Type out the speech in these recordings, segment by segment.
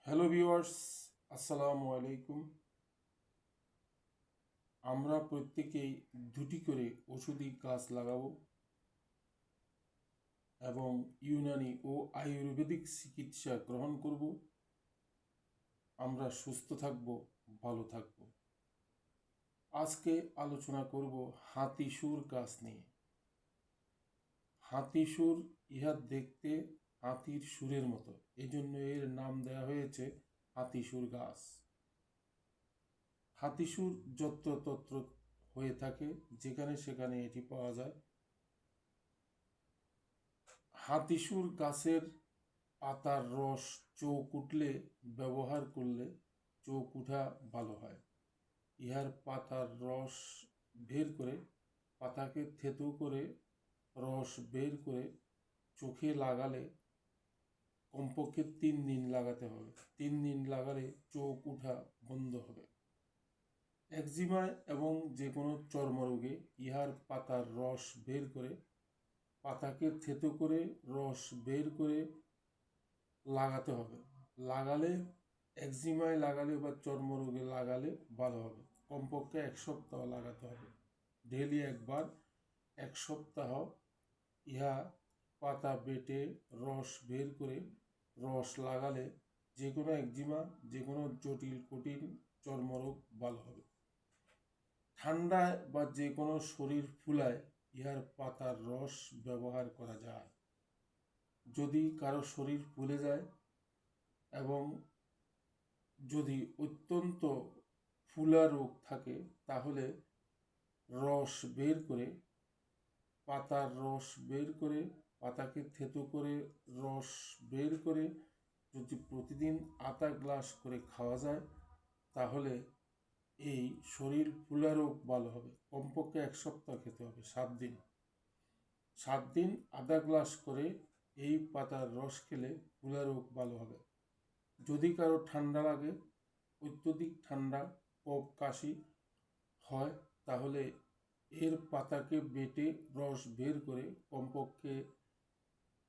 Hello viewers, আসসালামু আলাইকুম। আমরা প্রত্যেকেই দুটি করে ওষুধি গাছ লাগাবো এবং ইউনানি ও আয়ুর্বেদিক চিকিৎসা গ্রহণ করব। আমরা সুস্থ থাকব, ভালো থাকব। আজকে আলোচনা করব হাতিসুর গাছ নিয়ে। হাতিসুর ইহা দেখতে হাতির সুরের মতো, এজন্য এর নাম দেওয়া হয়েছে হাতিসুর গাছ। হাতিসুর যত্রতত্র হয়ে থাকে, যেখানে সেখানে এটি পাওয়া যায়। হাতিসুর গাছের পাতার রস চোখ উঠলে ব্যবহার করলে চোখ উঠা ভালো হয়। ইহার পাতার রস বের করে, পাতাকে থেতো করে রস বের করে চোখে লাগালে কমপক্ষে 3 দিন লাগাতে হবে। 3 দিন লাগালে চোখ উঠা বন্ধ হবে। একজিমা এবং যে কোনো চর্মরোগে ইহার পাতার রস বের করে, পাতাকে থেতো করে রস বের করে লাগাতে হবে। লাগালে একজিমায় লাগালে বা চর্মরোগে লাগালে ভালো হবে। কমপক্ষে 1 সপ্তাহ লাগাতে হবে। ডেইলি একবার 1 সপ্তাহ ইহা পাতা বেটে রস বের করে রস লাগালে যে কোনো একজিমা, যে কোনো জটিল কঠিন চর্মরোগ ভালো হবে। ঠান্ডায় বা যে কোনো শরীর ফুলায় ইহার পাতার রস ব্যবহার করা যায়। যদি কারো শরীর ফুলে যায় এবং যদি অত্যন্ত ফুলা রোগ থাকে, তাহলে রস বের করে, পাতার রস বের করে, পাতাকে থেতো করে রস বের করে যদি প্রতিদিন আধা গ্লাস করে খাওয়া যায়, তাহলে এই শরীর ফুলা রোগ ভালো হবে। কমপক্ষে 1 সপ্তাহ খেতে হবে, 7 দিন। 7 দিন আধা গ্লাস করে এই পাতার রস খেলে ফুলা রোগ ভালো হবে। যদি কারো ঠান্ডা লাগে, অত্যধিক ঠান্ডা, কফ কাশি হয়, তাহলে এর পাতাকে বেটে রস বের করে কমপক্ষে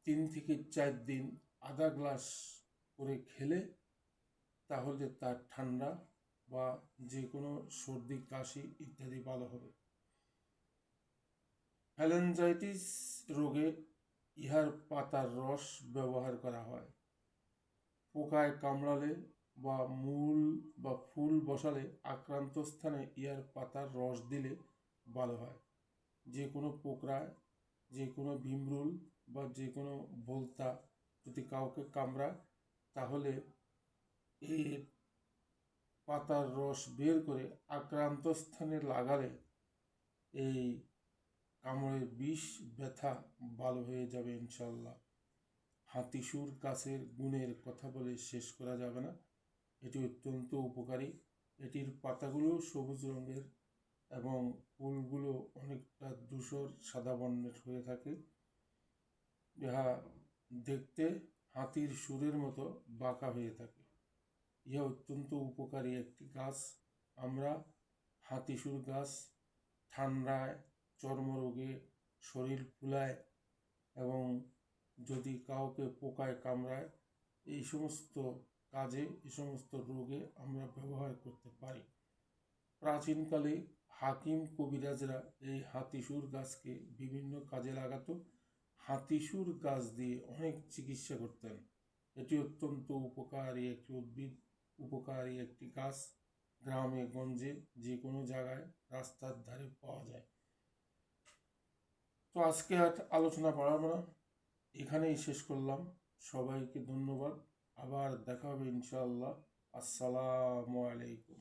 3 থেকে 4 দিন আধা গ্লাস করে খেলে তাহলে তার ঠান্ডা বা যে কোনো সর্দি কাশি ইত্যাদি ভালো হবে। ফ্যালেঞ্জাইটিস রোগে ইহার পাতার রস ব্যবহার করা হয়। পোকায় কামড়ালে বা মূল বা ফুল বসালে আক্রান্ত স্থানে ইহার পাতার রস দিলে ভালো হয়। যে কোনো পোকড়ায়, যে কোনো ভিমরুল বা যে কোনো ভোলতা যদি কাউকে কামড়ায়, তাহলে এর পাতার রস বের করে আক্রান্ত স্থানে লাগালে এই কামড়ের বিষ ব্যথা ভালো হয়ে যাবে ইনশাল্লাহ। হাতিসুর গাছের গুণের কথা বলে শেষ করা যাবে না। এটি অত্যন্ত উপকারী। এটির পাতাগুলো সবুজ রঙের এবং ফুলগুলো অনেকটা ধূসর সাদা বর্ণের হয়ে থাকে। ইহা দেখতে হাতির সুরের মতো বাঁকা হয়ে থাকে। ইহা অত্যন্ত উপকারী একটি গাছ। আমরা হাতিসুর গাছ ঠান্ডায়, চর্মরোগে, শরীর ফুলায় এবং যদি কাউকে পোকায় কামড়ায়, এই সমস্ত কাজে, এই সমস্ত রোগে আমরা ব্যবহার করতে পারি। প্রাচীনকালে হাকিম কবিরাজরা এই হাতিসুর গাছকে বিভিন্ন কাজে লাগাতো। হাতিসুর গাছ দিয়ে অনেক চিকিৎসা করতেন। এটি অত্যন্ত উপকারী একটি উদ্ভিদ, উপকারী একটি গাছ। গ্রামে গঞ্জে যে কোনো জায়গায় রাস্তার ধারে পাওয়া যায়। তো আজকে আর আলোচনা বাড়াবো না, এখানেই শেষ করলাম। সবাইকে ধন্যবাদ। আবার দেখা হবে ইনশাআল্লাহ। আসসালামু আলাইকুম।